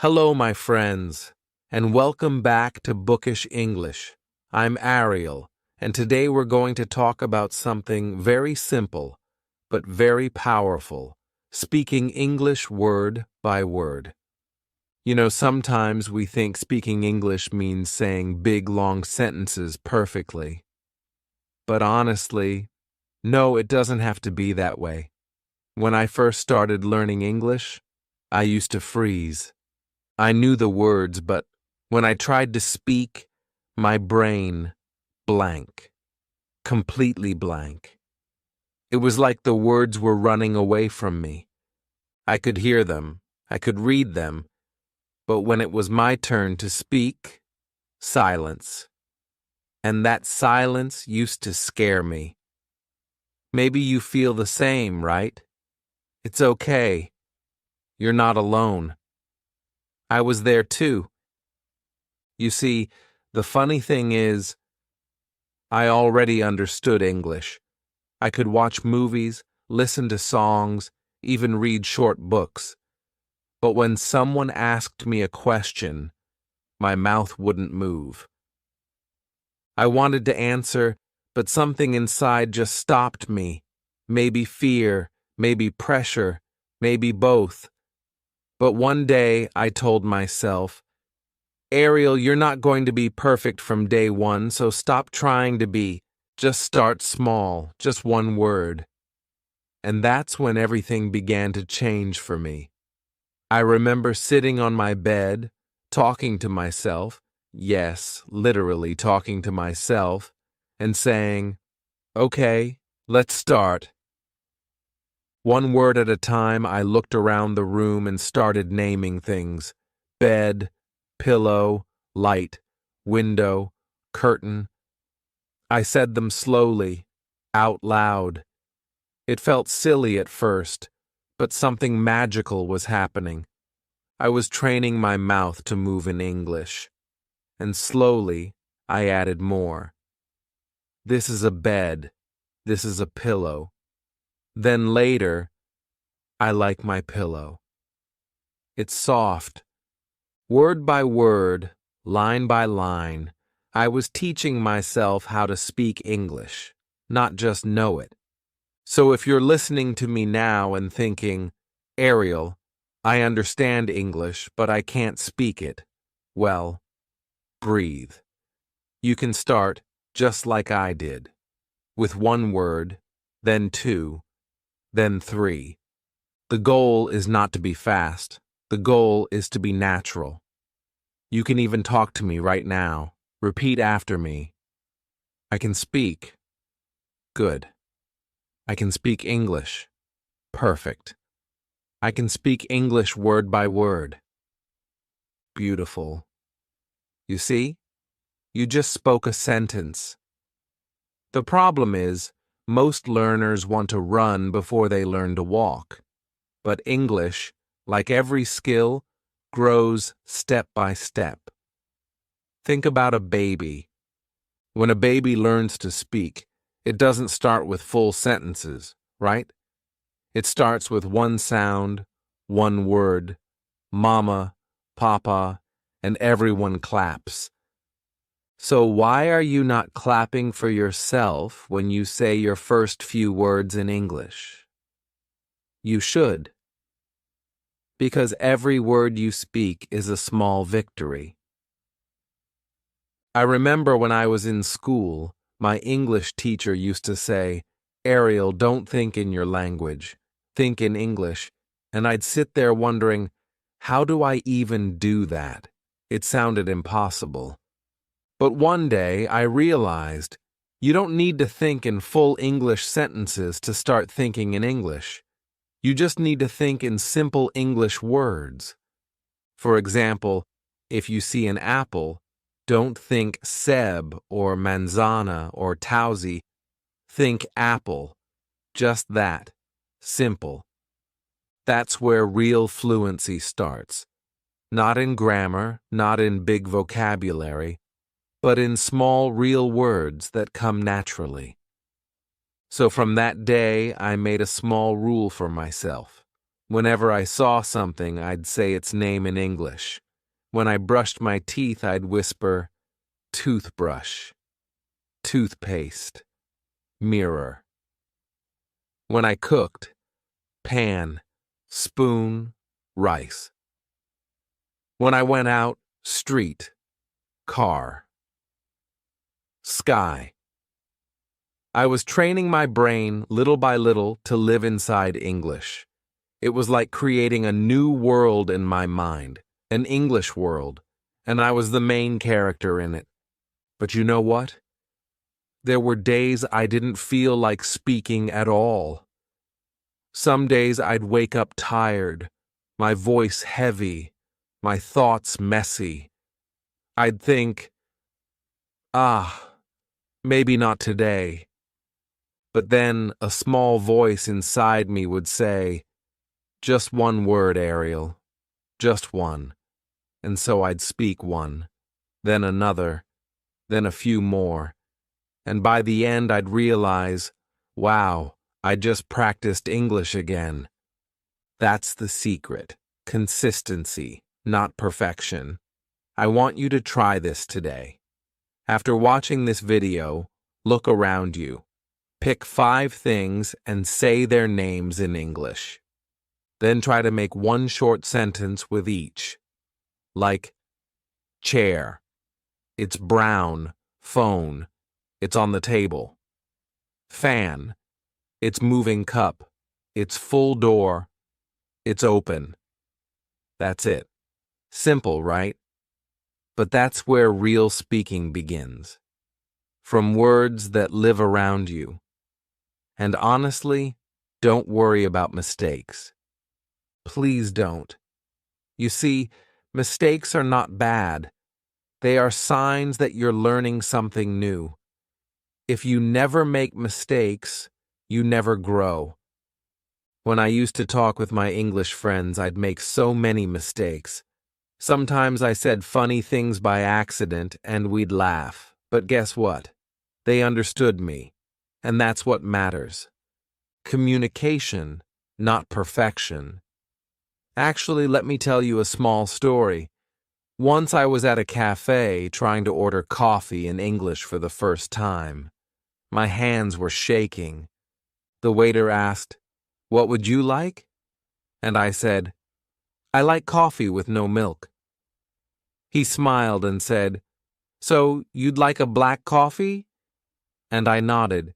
Hello, my friends, and welcome back to Bookish English. I'm Ariel, and today we're going to talk about something very simple, but very powerful, speaking English word by word. You know, sometimes we think speaking English means saying big, long sentences perfectly. But honestly, no, it doesn't have to be that way. When I first started learning English, I used to freeze. I knew the words, but when I tried to speak, my brain blank, completely blank. It was like the words were running away from me. I could hear them, I could read them, but when it was my turn to speak, silence. And that silence used to scare me. Maybe you feel the same, right? It's okay. You're not alone. I was there too. You see, the funny thing is, I already understood English. I could watch movies, listen to songs, even read short books. But when someone asked me a question, my mouth wouldn't move. I wanted to answer, but something inside just stopped me. Maybe fear, maybe pressure, maybe both. But one day I told myself, Ariel, you're not going to be perfect from day one, so stop trying to be. Just start small, just one word. And that's when everything began to change for me. I remember sitting on my bed, talking to myself, yes, literally talking to myself, and saying, okay, let's start. One word at a time, I looked around the room and started naming things. Bed, pillow, light, window, curtain. I said them slowly, out loud. It felt silly at first, but something magical was happening. I was training my mouth to move in English. And slowly, I added more. This is a bed. This is a pillow. Then later, I like my pillow. It's soft. Word by word, line by line, I was teaching myself how to speak English, not just know it. So if you're listening to me now and thinking, Ariel, I understand English, but I can't speak it, well, breathe. You can start just like I did, with one word, then two, then three. The goal is not to be fast. The goal is to be natural. You can even talk to me right now. Repeat after me. I can speak. Good. I can speak English. Perfect. I can speak English word by word. Beautiful. You see? You just spoke a sentence. The problem is, most learners want to run before they learn to walk. But English, like every skill, grows step by step. Think about a baby. When a baby learns to speak, it doesn't start with full sentences, right? It starts with one sound, one word, mama, papa, and everyone claps. So why are you not clapping for yourself when you say your first few words in English? You should. Because every word you speak is a small victory. I remember when I was in school, my English teacher used to say, Ariel, don't think in your language, think in English. And I'd sit there wondering, how do I even do that? It sounded impossible. But one day I realized, you don't need to think in full English sentences to start thinking in English. You just need to think in simple English words. For example, if you see an apple, don't think Seb or manzana or Tausi. Think apple. Just that. Simple. That's where real fluency starts. Not in grammar, not in big vocabulary, but in small real words that come naturally. So from that day, I made a small rule for myself. Whenever I saw something, I'd say its name in English. When I brushed my teeth, I'd whisper, toothbrush, toothpaste, mirror. When I cooked, pan, spoon, rice. When I went out, street, car, sky. I was training my brain little by little to live inside English. It was like creating a new world in my mind, an English world, and I was the main character in it. But you know what? There were days I didn't feel like speaking at all. Some days I'd wake up tired, my voice heavy, my thoughts messy. I'd think, maybe not today. But then a small voice inside me would say, just one word, Ariel, just one. And so I'd speak one, then another, then a few more. And by the end I'd realize, wow, I just practiced English again. That's the secret. Consistency, not perfection. I want you to try this today. After watching this video, look around you. Pick 5 things and say their names in English. Then try to make one short sentence with each. Like, chair. It's brown. Phone. It's on the table. Fan. It's moving cup. It's full door. It's open. That's it. Simple, right? But that's where real speaking begins. From words that live around you. And honestly, don't worry about mistakes. Please don't. You see, mistakes are not bad. They are signs that you're learning something new. If you never make mistakes, you never grow. When I used to talk with my English friends, I'd make so many mistakes. Sometimes I said funny things by accident and we'd laugh. But guess what? They understood me. And that's what matters. Communication, not perfection. Actually, let me tell you a small story. Once I was at a cafe trying to order coffee in English for the first time. My hands were shaking. The waiter asked, "What would you like?" And I said, "I like coffee with no milk." He smiled and said, "So you'd like a black coffee?" And I nodded,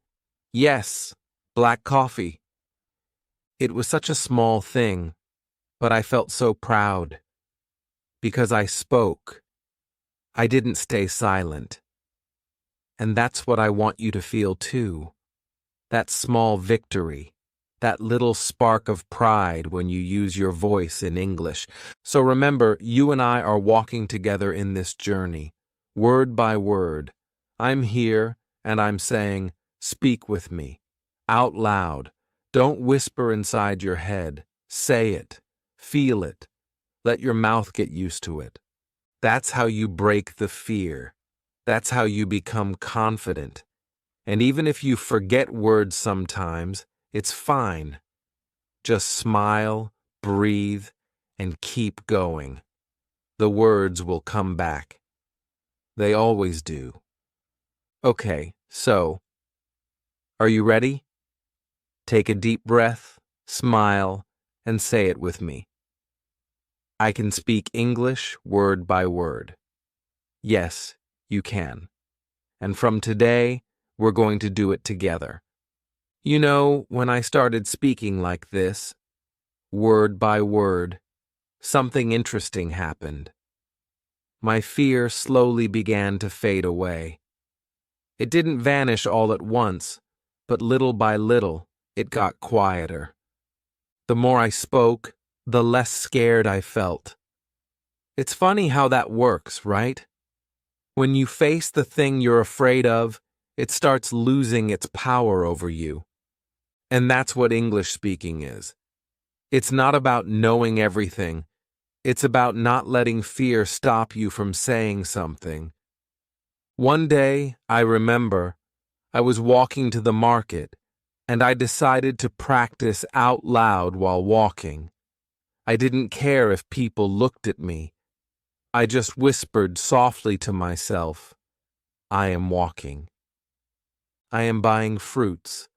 "Yes, black coffee." It was such a small thing, but I felt so proud. Because I spoke. I didn't stay silent. And that's what I want you to feel too. That small victory. That little spark of pride when you use your voice in English. So remember, you and I are walking together in this journey, word by word. I'm here, and I'm saying, speak with me, out loud. Don't whisper inside your head. Say it. Feel it. Let your mouth get used to it. That's how you break the fear. That's how you become confident. And even if you forget words sometimes, it's fine. Just smile, breathe, and keep going. The words will come back. They always do. Okay, so, are you ready? Take a deep breath, smile, and say it with me. I can speak English word by word. Yes, you can. And from today, we're going to do it together. You know, when I started speaking like this, word by word, something interesting happened. My fear slowly began to fade away. It didn't vanish all at once, but little by little, it got quieter. The more I spoke, the less scared I felt. It's funny how that works, right? When you face the thing you're afraid of, it starts losing its power over you. And that's what English speaking is. It's not about knowing everything. It's about not letting fear stop you from saying something. One day, I remember, I was walking to the market, and I decided to practice out loud while walking. I didn't care if people looked at me. I just whispered softly to myself, I am walking. I am buying fruits.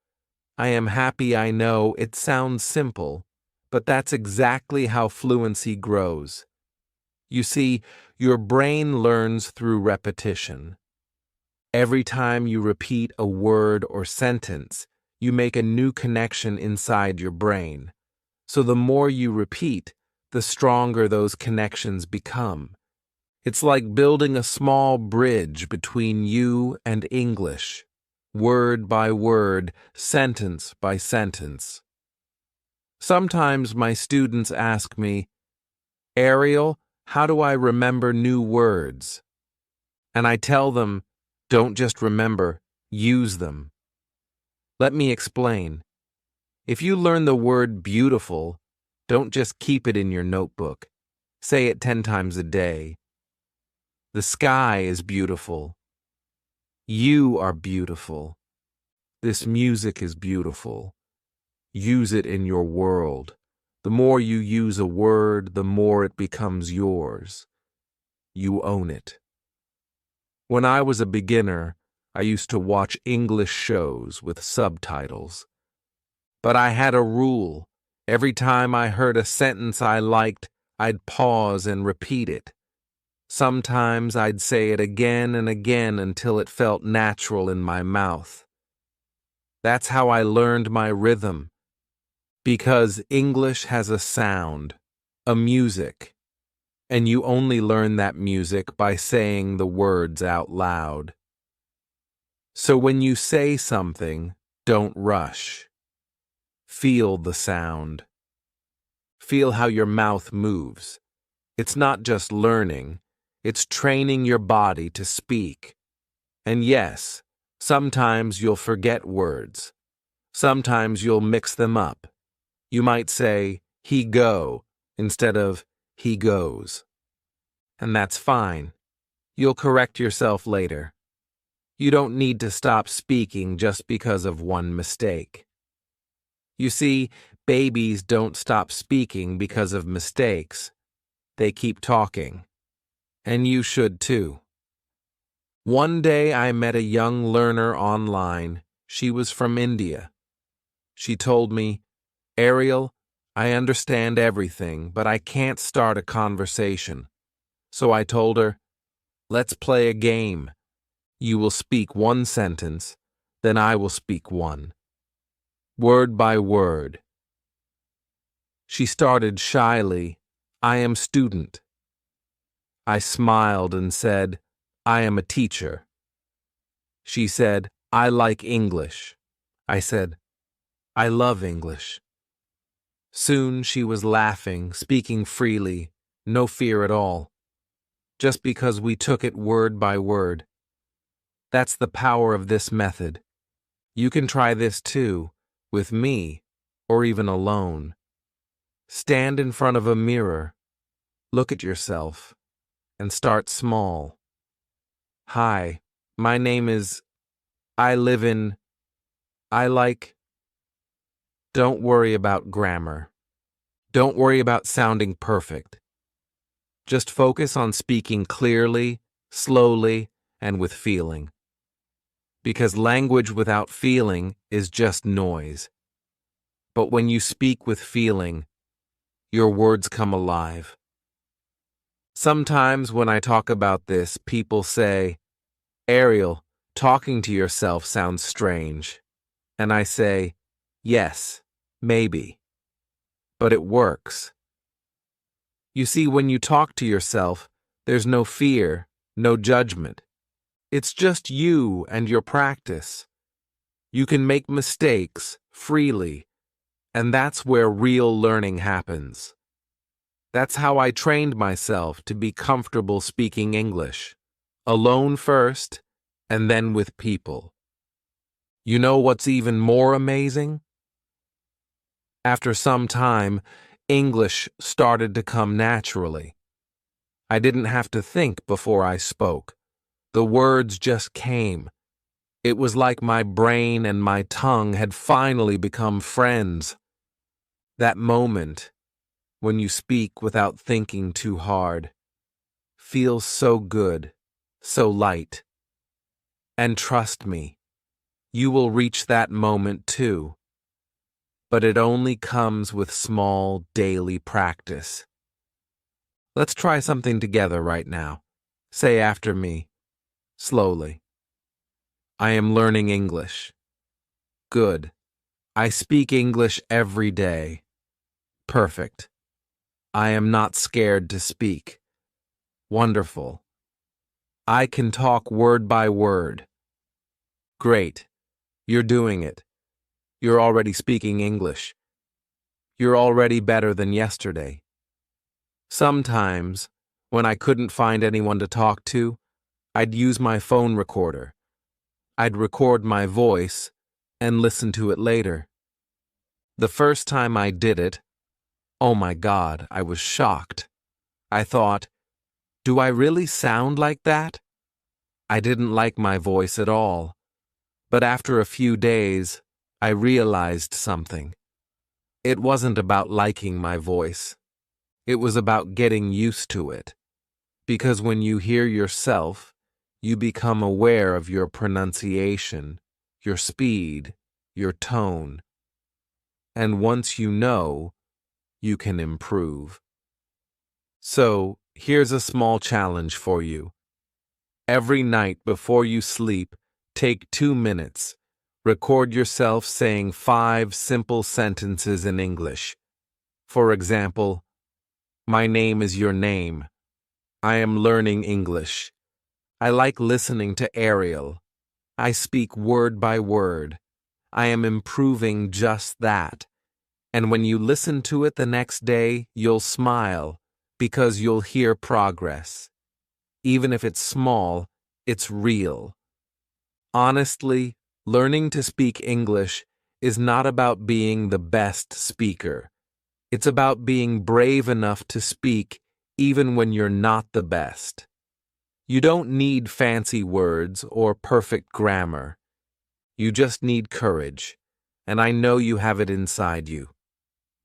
I am happy. I know it sounds simple, but that's exactly how fluency grows. You see, your brain learns through repetition. Every time you repeat a word or sentence, you make a new connection inside your brain. So the more you repeat, the stronger those connections become. It's like building a small bridge between you and English, word by word, sentence by sentence. Sometimes my students ask me, Ariel, how do I remember new words? And I tell them, don't just remember, use them. Let me explain. If you learn the word beautiful, don't just keep it in your notebook. Say it 10 times a day. The sky is beautiful. You are beautiful. This music is beautiful. Use it in your world. The more you use a word, the more it becomes yours. You own it. When I was a beginner, I used to watch English shows with subtitles. But I had a rule. Every time I heard a sentence I liked, I'd pause and repeat it. Sometimes I'd say it again and again until it felt natural in my mouth. That's how I learned my rhythm. Because English has a sound, a music, and you only learn that music by saying the words out loud. So when you say something, don't rush. Feel the sound. Feel how your mouth moves. It's not just learning, it's training your body to speak. And yes, sometimes you'll forget words. Sometimes you'll mix them up. You might say, he go, instead of he goes. And that's fine. You'll correct yourself later. You don't need to stop speaking just because of one mistake. You see, babies don't stop speaking because of mistakes. They keep talking. And you should too. One day I met a young learner online. She was from India. She told me, Ariel, I understand everything, but I can't start a conversation. So I told her, let's play a game. You will speak one sentence, then I will speak one. Word by word. She started shyly, I am student. I smiled and said, I am a teacher. She said, I like English. I said, I love English. Soon she was laughing, speaking freely, no fear at all, just because we took it word by word. That's the power of this method. You can try this too, with me, or even alone. Stand in front of a mirror, look at yourself, and start small. Hi, my name is, I live in, I like. Don't worry about grammar. Don't worry about sounding perfect. Just focus on speaking clearly, slowly, and with feeling. Because language without feeling is just noise. But when you speak with feeling, your words come alive. Sometimes when I talk about this, people say, Ariel, talking to yourself sounds strange. And I say, yes, maybe. But it works. You see, when you talk to yourself, there's no fear, no judgment. It's just you and your practice. You can make mistakes freely, and that's where real learning happens. That's how I trained myself to be comfortable speaking English. Alone first, and then with people. You know what's even more amazing? After some time, English started to come naturally. I didn't have to think before I spoke. The words just came. It was like my brain and my tongue had finally become friends. That moment, when you speak without thinking too hard. Feels so good, so light. And trust me, you will reach that moment too. But it only comes with small daily practice. Let's try something together right now. Say after me, slowly. I am learning English. Good. I speak English every day. Perfect. I am not scared to speak. Wonderful. I can talk word by word. Great. You're doing it. You're already speaking English. You're already better than yesterday. Sometimes, when I couldn't find anyone to talk to, I'd use my phone recorder. I'd record my voice and listen to it later. The first time I did it, oh my God, I was shocked. I thought, do I really sound like that? I didn't like my voice at all. But after a few days, I realized something. It wasn't about liking my voice. It was about getting used to it. Because when you hear yourself, you become aware of your pronunciation, your speed, your tone. And once you know, you can improve. So, here's a small challenge for you. Every night before you sleep, take 2 minutes. Record yourself saying 5 simple sentences in English. For example, my name is your name. I am learning English. I like listening to Ariel. I speak word by word. I am improving just that. And when you listen to it the next day, you'll smile because you'll hear progress. Even if it's small, it's real. Honestly, learning to speak English is not about being the best speaker. It's about being brave enough to speak even when you're not the best. You don't need fancy words or perfect grammar. You just need courage, and I know you have it inside you.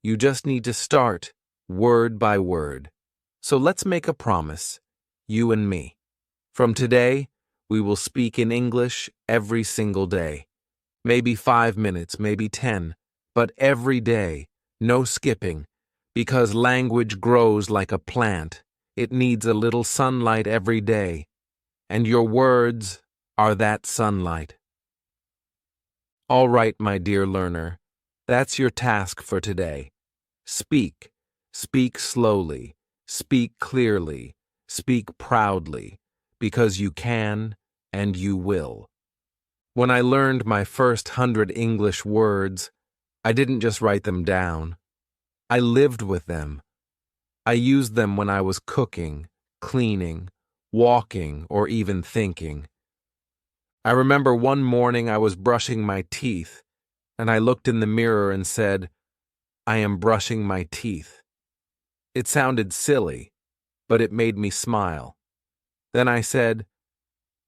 You just need to start word by word. So let's make a promise, you and me. From today, we will speak in English every single day. Maybe 5 minutes, maybe 10, but every day, no skipping, because language grows like a plant. It needs a little sunlight every day, and your words are that sunlight. All right, my dear learner, that's your task for today. Speak. Speak slowly. Speak clearly. Speak proudly, because you can and you will. When I learned my first 100 English words, I didn't just write them down. I lived with them. I used them when I was cooking, cleaning, walking, or even thinking. I remember one morning I was brushing my teeth, and I looked in the mirror and said, I am brushing my teeth. It sounded silly, but it made me smile. Then I said,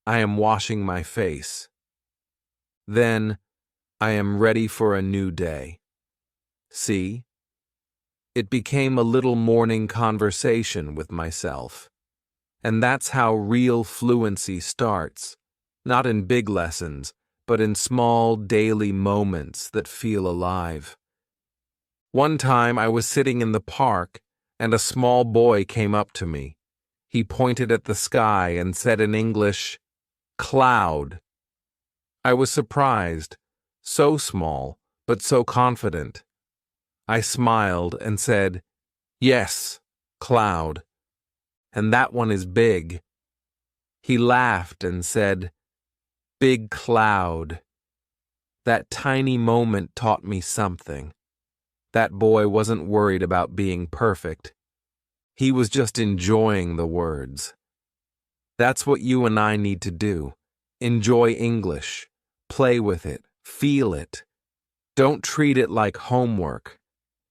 I am washing my face. Then, I am ready for a new day. See? It became a little morning conversation with myself. And that's how real fluency starts. Not in big lessons, but in small daily moments that feel alive. One time I was sitting in the park, and a small boy came up to me. He pointed at the sky and said in English, "Cloud." I was surprised, so small, but so confident. I smiled and said, "Yes, cloud. And that one is big." He laughed and said, "Big cloud." That tiny moment taught me something. That boy wasn't worried about being perfect. He was just enjoying the words. That's what you and I need to do. Enjoy English. Play with it. Feel it. Don't treat it like homework.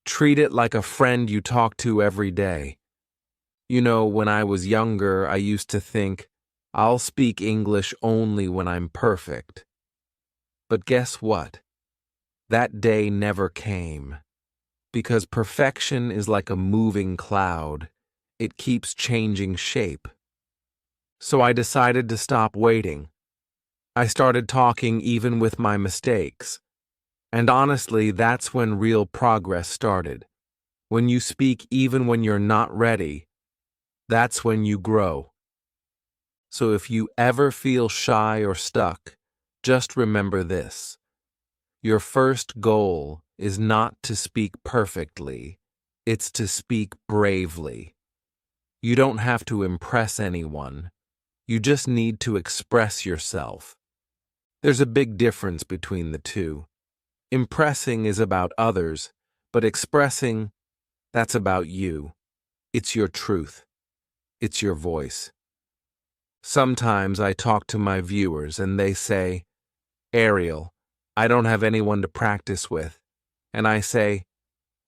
Treat it like a friend you talk to every day. You know, when I was younger, I used to think, I'll speak English only when I'm perfect. But guess what? That day never came. because perfection is like a moving cloud. It keeps changing shape. So I decided to stop waiting. I started talking even with my mistakes. And honestly, that's when real progress started. When you speak even when you're not ready, that's when you grow. So if you ever feel shy or stuck, just remember this. Your first goal is not to speak perfectly, it's to speak bravely. You don't have to impress anyone. You just need to express yourself. There's a big difference between the two. Impressing is about others, but expressing, that's about you. It's your truth. It's your voice. Sometimes I talk to my viewers and they say, Ariel, I don't have anyone to practice with. And I say,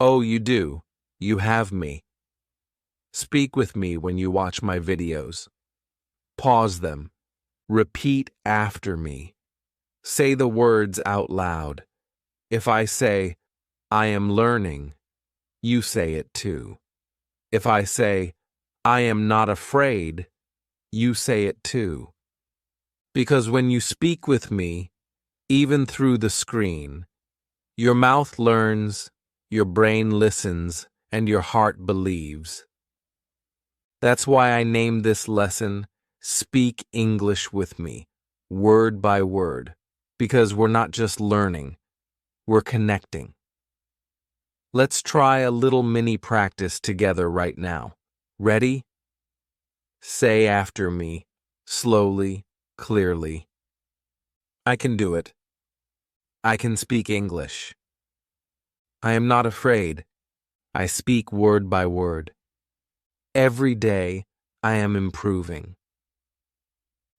oh, you do. You have me. Speak with me when you watch my videos. Pause them. Repeat after me. Say the words out loud. If I say, I am learning, you say it too. If I say, I am not afraid, you say it too. Because when you speak with me, even through the screen, your mouth learns, your brain listens, and your heart believes. That's why I named this lesson, Speak English with Me, word by word, because we're not just learning, we're connecting. Let's try a little mini practice together right now. Ready? Say after me, slowly, clearly. I can do it. I can speak English. I am not afraid. I speak word by word. Every day, I am improving.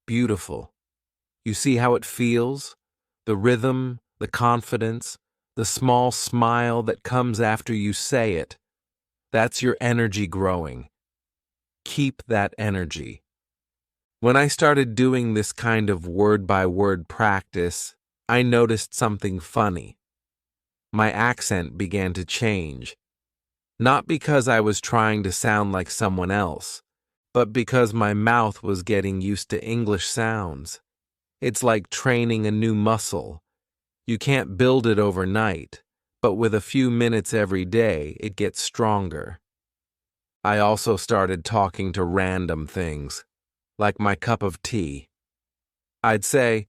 Beautiful. You see how it feels? The rhythm, the confidence, the small smile that comes after you say it. That's your energy growing. Keep that energy. When I started doing this kind of word-by-word practice, I noticed something funny. My accent began to change. Not because I was trying to sound like someone else, but because my mouth was getting used to English sounds. It's like training a new muscle. You can't build it overnight, but with a few minutes every day, it gets stronger. I also started talking to random things, like my cup of tea. I'd say,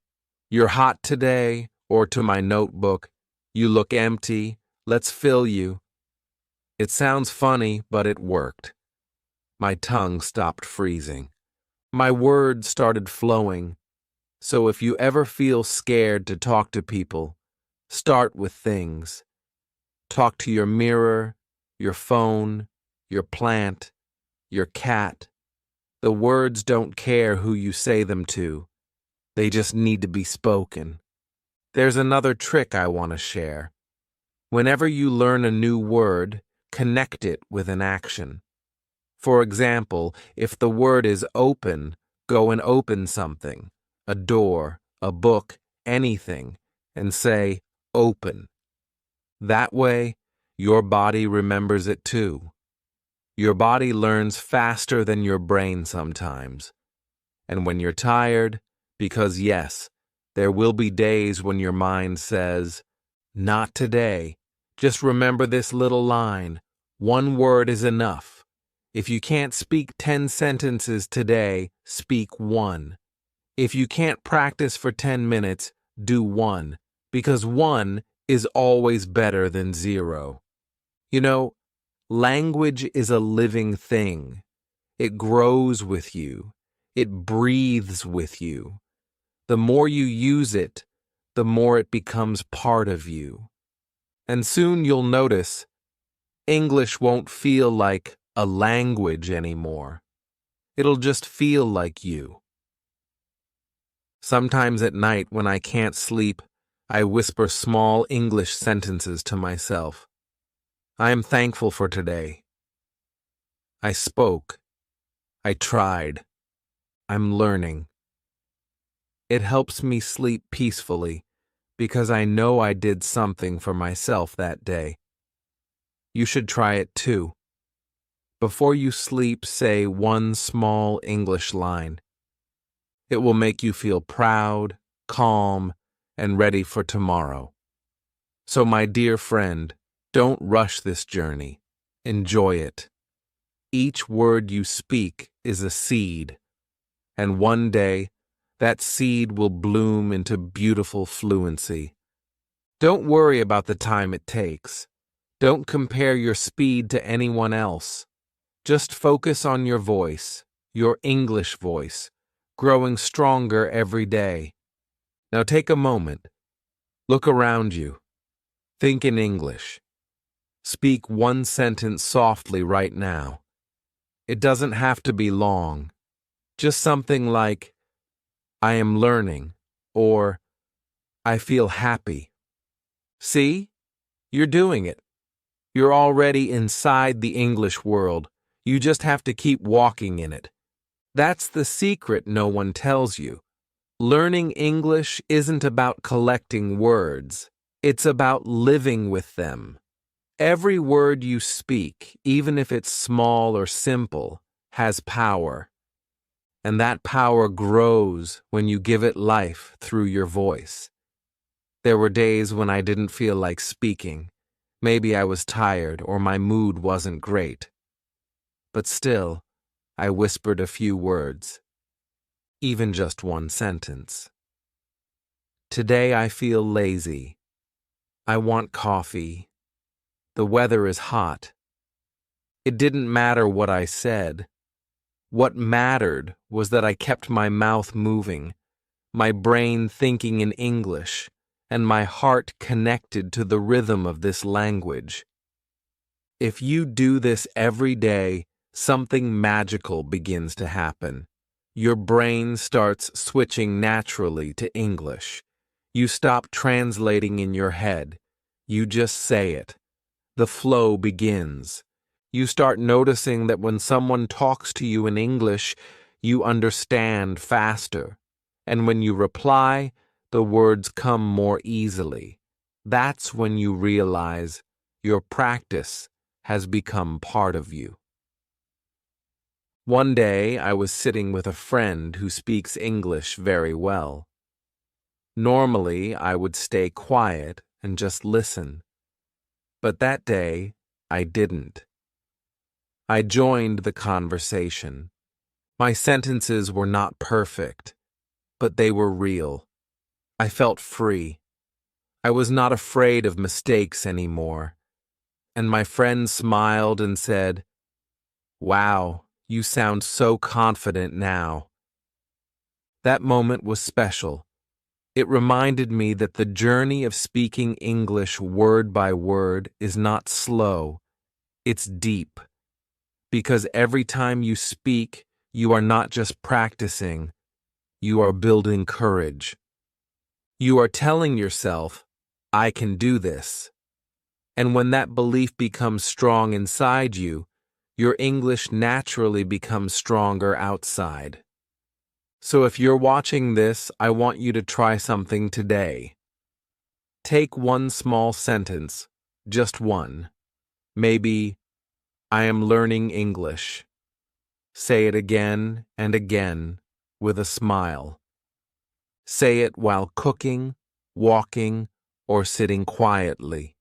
"You're hot today," or to my notebook, "You look empty, let's fill you." It sounds funny, but it worked. My tongue stopped freezing. My words started flowing. So if you ever feel scared to talk to people, start with things. Talk to your mirror, your phone, your plant, your cat. The words don't care who you say them to. They just need to be spoken. There's another trick I want to share. Whenever you learn a new word, connect it with an action. For example, if the word is open, go and open something, a door, a book, anything, and say, open. That way, your body remembers it too. Your body learns faster than your brain sometimes. And when you're tired, because yes, there will be days when your mind says, not today. Just remember this little line. One word is enough. If you can't speak 10 sentences today, speak one. If you can't practice for 10 minutes, do one, because one is always better than zero. You know, language is a living thing. It grows with you. It breathes with you. The more you use it, the more it becomes part of you. And soon you'll notice English won't feel like a language anymore. It'll just feel like you. Sometimes at night when I can't sleep, I whisper small English sentences to myself. I am thankful for today. I spoke. I tried. I'm learning. It helps me sleep peacefully because I know I did something for myself that day. You should try it too. Before you sleep, say one small English line. It will make you feel proud, calm, and ready for tomorrow. So, my dear friend, don't rush this journey. Enjoy it. Each word you speak is a seed, and one day, that seed will bloom into beautiful fluency. Don't worry about the time it takes. Don't compare your speed to anyone else. Just focus on your voice, your English voice, growing stronger every day. Now take a moment. Look around you. Think in English. Speak one sentence softly right now. It doesn't have to be long. Just something like, I am learning, or I feel happy. See? You're doing it. You're already inside the English world. You just have to keep walking in it. That's the secret no one tells you. Learning English isn't about collecting words. It's about living with them. Every word you speak, even if it's small or simple, has power. And that power grows when you give it life through your voice. There were days when I didn't feel like speaking. Maybe I was tired or my mood wasn't great. But still, I whispered a few words, even just one sentence. Today I feel lazy. I want coffee. The weather is hot. It didn't matter what I said. What mattered was that I kept my mouth moving, my brain thinking in English, and my heart connected to the rhythm of this language. If you do this every day, something magical begins to happen. Your brain starts switching naturally to English. You stop translating in your head. You just say it. The flow begins. You start noticing that when someone talks to you in English, you understand faster. And when you reply, the words come more easily. That's when you realize your practice has become part of you. One day, I was sitting with a friend who speaks English very well. Normally, I would stay quiet and just listen. But that day, I didn't. I joined the conversation. My sentences were not perfect, but they were real. I felt free. I was not afraid of mistakes anymore. And my friend smiled and said, "Wow, you sound so confident now." That moment was special. It reminded me that the journey of speaking English word by word is not slow, it's deep. Because every time you speak, you are not just practicing, you are building courage. You are telling yourself, I can do this. And when that belief becomes strong inside you, your English naturally becomes stronger outside. So if you're watching this, I want you to try something today. Take one small sentence, just one. Maybe, I am learning English. Say it again and again with a smile. Say it while cooking, walking, or sitting quietly.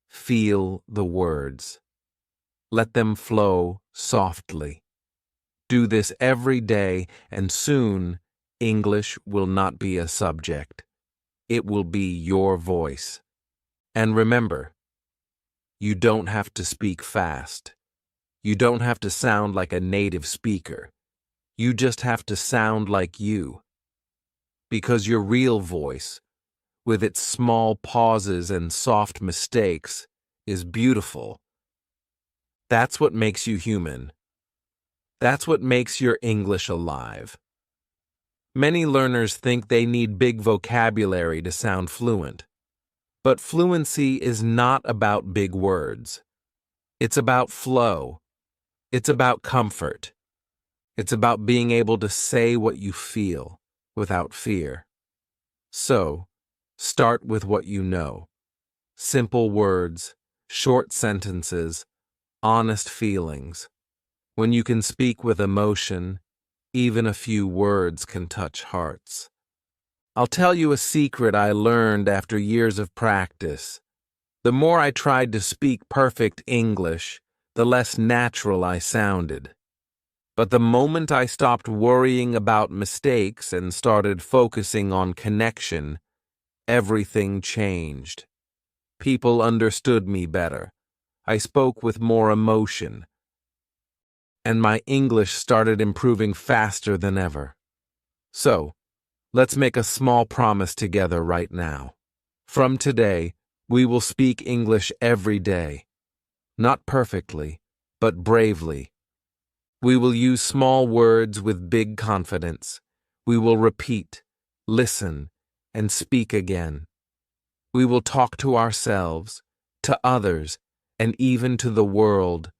Feel the words. Let them flow softly. Do this every day, and soon English will not be a subject. It will be your voice. And remember, you don't have to speak fast. You don't have to sound like a native speaker. You just have to sound like you. Because your real voice, with its small pauses and soft mistakes, is beautiful. That's what makes you human. That's what makes your English alive. Many learners think they need big vocabulary to sound fluent. But fluency is not about big words. It's about flow. It's about comfort. It's about being able to say what you feel without fear. So, start with what you know. Simple words, short sentences, honest feelings. When you can speak with emotion, even a few words can touch hearts. I'll tell you a secret I learned after years of practice. The more I tried to speak perfect English, the less natural I sounded. But the moment I stopped worrying about mistakes and started focusing on connection, everything changed. People understood me better. I spoke with more emotion, and my English started improving faster than ever. So, let's make a small promise together right now. From today, we will speak English every day. Not perfectly, but bravely. We will use small words with big confidence. We will repeat, listen, and speak again. We will talk to ourselves, to others, and even to the world,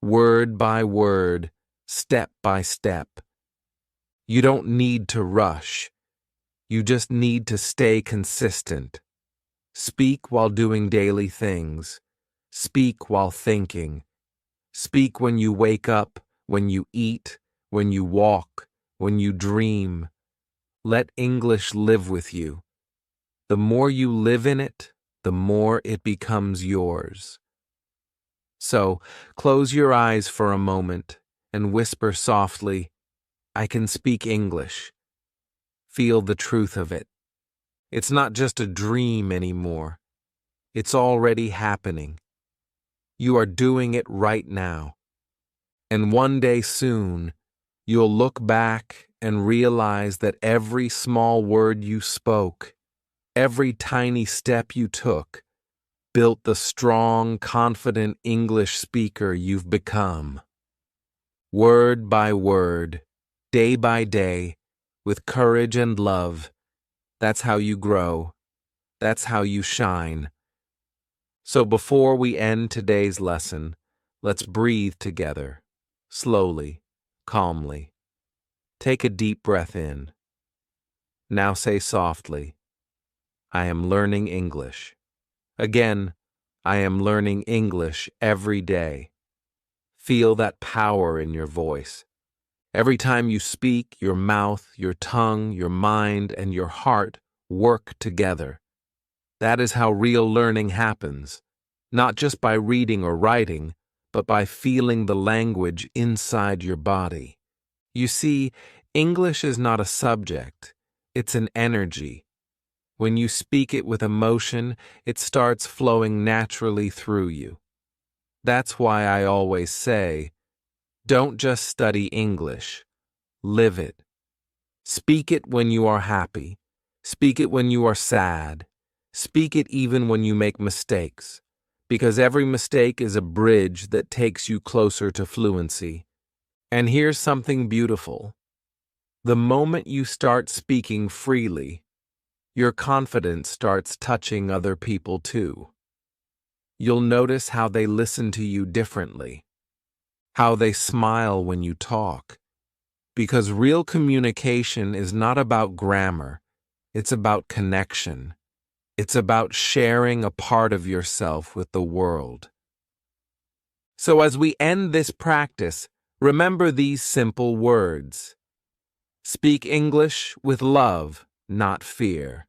word by word, step by step. You don't need to rush. You just need to stay consistent. Speak while doing daily things. Speak while thinking. Speak when you wake up, when you eat, when you walk, when you dream. Let English live with you. The more you live in it, the more it becomes yours. So, close your eyes for a moment and whisper softly, I can speak English. Feel the truth of it. It's not just a dream anymore. It's already happening. You are doing it right now. And one day soon, you'll look back and realize that every small word you spoke, every tiny step you took, built the strong, confident English speaker you've become. Word by word, day by day, with courage and love, that's how you grow. That's how you shine. So before we end today's lesson, let's breathe together, slowly, calmly. Take a deep breath in. Now say softly, I am learning English. Again, I am learning English every day. Feel that power in your voice. Every time you speak, your mouth, your tongue, your mind, and your heart work together. That is how real learning happens, not just by reading or writing, but by feeling the language inside your body. You see, English is not a subject, it's an energy. When you speak it with emotion, it starts flowing naturally through you. That's why I always say, don't just study English, live it. Speak it when you are happy. Speak it when you are sad. Speak it even when you make mistakes, because every mistake is a bridge that takes you closer to fluency. And here's something beautiful. The moment you start speaking freely, your confidence starts touching other people too. You'll notice how they listen to you differently, how they smile when you talk. Because real communication is not about grammar, it's about connection. It's about sharing a part of yourself with the world. So as we end this practice, remember these simple words. Speak English with love, not fear.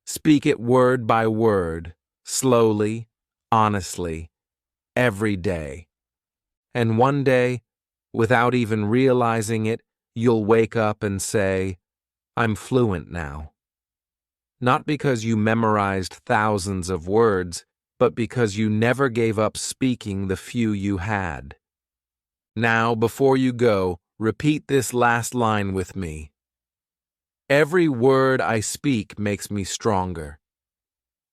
Speak it word by word, slowly, honestly, every day. And one day, without even realizing it, you'll wake up and say, I'm fluent now. Not because you memorized thousands of words, but because you never gave up speaking the few you had. Now, before you go, repeat this last line with me. Every word I speak makes me stronger.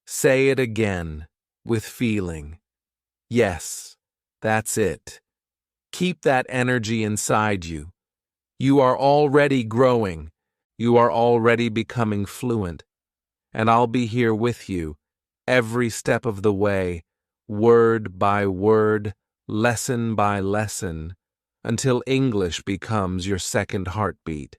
Say it again, with feeling. Yes, that's it. Keep that energy inside you. You are already growing. You are already becoming fluent. And I'll be here with you, every step of the way, word by word, lesson by lesson, until English becomes your second heartbeat.